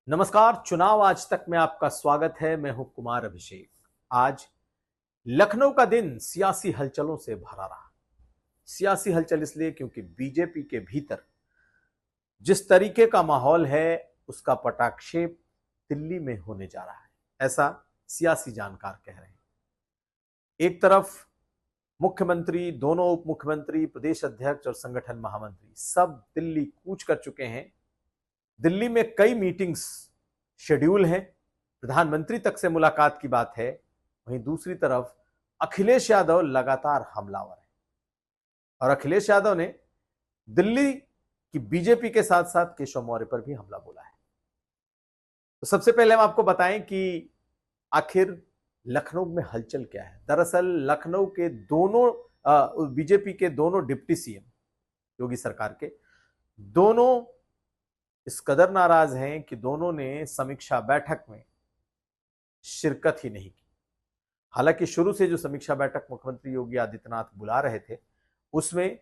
नमस्कार। चुनाव आज तक में आपका स्वागत है। मैं हूं कुमार अभिषेक। आज लखनऊ का दिन सियासी हलचलों से भरा रहा। सियासी हलचल इसलिए क्योंकि बीजेपी के भीतर जिस तरीके का माहौल है उसका पटाक्षेप दिल्ली में होने जा रहा है, ऐसा सियासी जानकार कह रहे हैं। एक तरफ मुख्यमंत्री, दोनों उप मुख्यमंत्री, प्रदेश अध्यक्ष और संगठन महामंत्री सब दिल्ली कूच कर चुके हैं। दिल्ली में कई मीटिंग्स शेड्यूल हैं। प्रधानमंत्री तक से मुलाकात की बात है। वहीं दूसरी तरफ अखिलेश यादव लगातार हमलावर है और अखिलेश यादव ने दिल्ली की बीजेपी के साथ साथ केशव मौर्य पर भी हमला बोला है। तो सबसे पहले हम आपको बताएं कि आखिर लखनऊ में हलचल क्या है। दरअसल लखनऊ के दोनों बीजेपी के दोनों डिप्टी सीएम योगी सरकार के दोनों इस कदर नाराज हैं कि दोनों ने समीक्षा बैठक में शिरकत ही नहीं की। हालांकि शुरू से जो समीक्षा बैठक मुख्यमंत्री योगी आदित्यनाथ बुला रहे थे उसमें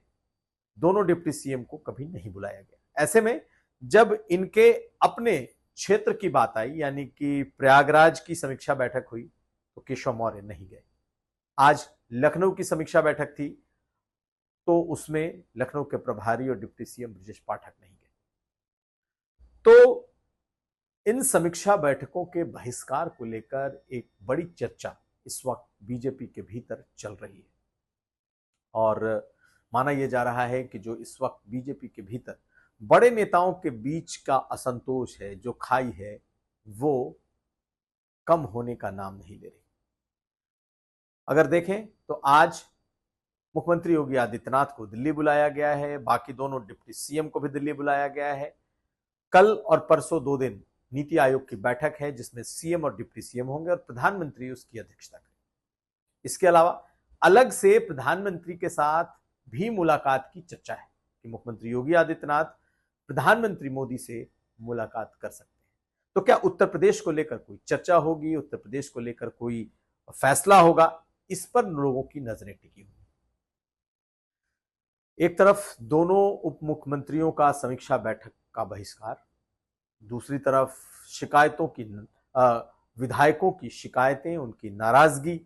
दोनों डिप्टी सीएम को कभी नहीं बुलाया गया। ऐसे में जब इनके अपने क्षेत्र की बात आई, यानी कि प्रयागराज की समीक्षा बैठक हुई, तो केशव मौर्य नहीं गए। आज लखनऊ की समीक्षा बैठक थी तो उसमें लखनऊ के प्रभारी और डिप्टी सीएम ब्रजेश पाठक नहीं गए। तो इन समीक्षा बैठकों के बहिष्कार को लेकर एक बड़ी चर्चा इस वक्त बीजेपी के भीतर चल रही है और माना यह जा रहा है कि जो इस वक्त बीजेपी के भीतर बड़े नेताओं के बीच का असंतोष है, जो खाई है, वो कम होने का नाम नहीं ले रही। अगर देखें तो आज मुख्यमंत्री योगी आदित्यनाथ को दिल्ली बुलाया गया है, बाकी दोनों डिप्टी सीएम को भी दिल्ली बुलाया गया है। कल और परसों 2 दिन नीति आयोग की बैठक है जिसमें सीएम और डिप्टी सीएम होंगे और प्रधानमंत्री उसकी अध्यक्षता करेंगे। इसके अलावा अलग से प्रधानमंत्री के साथ भी मुलाकात की चर्चा है कि मुख्यमंत्री योगी आदित्यनाथ प्रधानमंत्री मोदी से मुलाकात कर सकते हैं। तो क्या उत्तर प्रदेश को लेकर कोई चर्चा होगी, उत्तर प्रदेश को लेकर कोई फैसला होगा, इस पर लोगों की नजरें टिकी हुई। एक तरफ दोनों उप मुख्यमंत्रियों का समीक्षा बैठक का बहिष्कार, दूसरी तरफ शिकायतों की विधायकों की शिकायतें, उनकी नाराजगी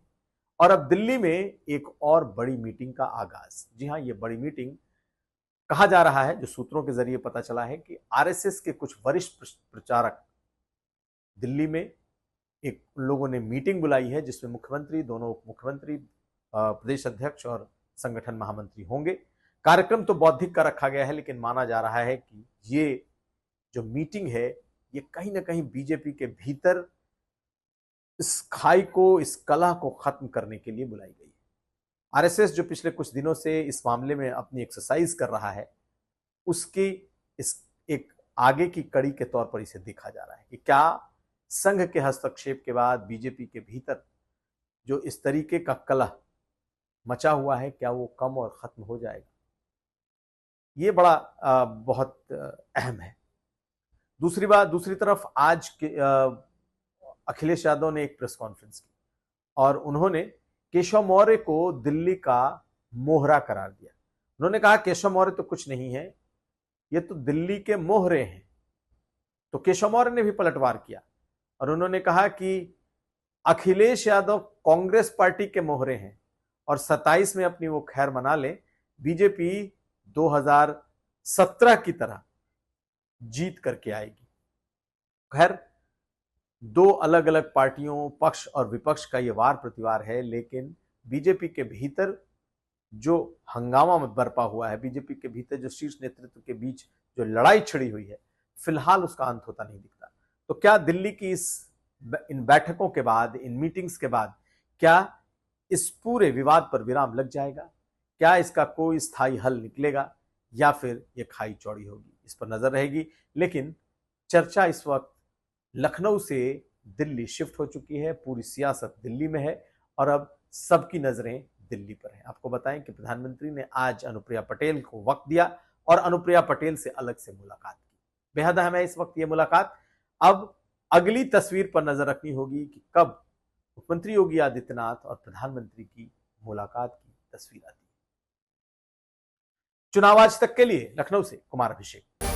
और अब दिल्ली में एक और बड़ी मीटिंग का आगाज। जी हां, ये बड़ी मीटिंग कहा जा रहा है, जो सूत्रों के जरिए पता चला है कि आरएसएस के कुछ वरिष्ठ प्रचारक दिल्ली में एक लोगों ने मीटिंग बुलाई है जिसमें मुख्यमंत्री, दोनों उप मुख्यमंत्री, प्रदेश अध्यक्ष और संगठन महामंत्री होंगे। कार्यक्रम तो बौद्धिक का रखा गया है, लेकिन माना जा रहा है कि ये जो मीटिंग है ये कहीं ना कहीं बीजेपी के भीतर इस खाई को, इस कलह को खत्म करने के लिए बुलाई गई है। आरएसएस जो पिछले कुछ दिनों से इस मामले में अपनी एक्सरसाइज कर रहा है, उसकी इस एक आगे की कड़ी के तौर पर इसे देखा जा रहा है कि क्या संघ के हस्तक्षेप के बाद बीजेपी के भीतर जो इस तरीके का कलह मचा हुआ है, क्या वो कम और खत्म हो जाएगा। ये बड़ा बहुत अहम है। दूसरी तरफ आज के अखिलेश यादव ने एक प्रेस कॉन्फ्रेंस की और उन्होंने केशव मौर्य को दिल्ली का मोहरा करार दिया। उन्होंने कहा केशव मौर्य तो कुछ नहीं है, ये तो दिल्ली के मोहरे हैं। तो केशव मौर्य ने भी पलटवार किया और उन्होंने कहा कि अखिलेश यादव कांग्रेस पार्टी के मोहरे हैं और 27 में अपनी वो खैर मना ले, बीजेपी 2017 की तरह जीत करके आएगी। खैर, दो अलग अलग पार्टियों, पक्ष और विपक्ष का ये वार प्रतिवार है, लेकिन बीजेपी के भीतर जो हंगामा बरपा हुआ है, बीजेपी के भीतर जो शीर्ष नेतृत्व के बीच जो लड़ाई छिड़ी हुई है, फिलहाल उसका अंत होता नहीं दिखता। तो क्या दिल्ली की इन बैठकों के बाद, इन मीटिंग्स के बाद, क्या इस पूरे विवाद पर विराम लग जाएगा? क्या इसका कोई स्थायी हल निकलेगा या फिर ये खाई चौड़ी होगी? इस पर नजर रहेगी। लेकिन चर्चा इस वक्त लखनऊ से दिल्ली शिफ्ट हो चुकी है, पूरी सियासत दिल्ली में है और अब सबकी नजरें दिल्ली पर हैं। आपको बताएं कि प्रधानमंत्री ने आज अनुप्रिया पटेल को वक्त दिया और अनुप्रिया पटेल से अलग से मुलाकात की। बेहद अहम है इस वक्त ये मुलाकात। अब अगली तस्वीर पर नजर रखनी होगी कि कब मुख्यमंत्री योगी आदित्यनाथ और प्रधानमंत्री की मुलाकात की तस्वीर आती है। चुनाव आज तक के लिए लखनऊ से कुमार अभिषेक।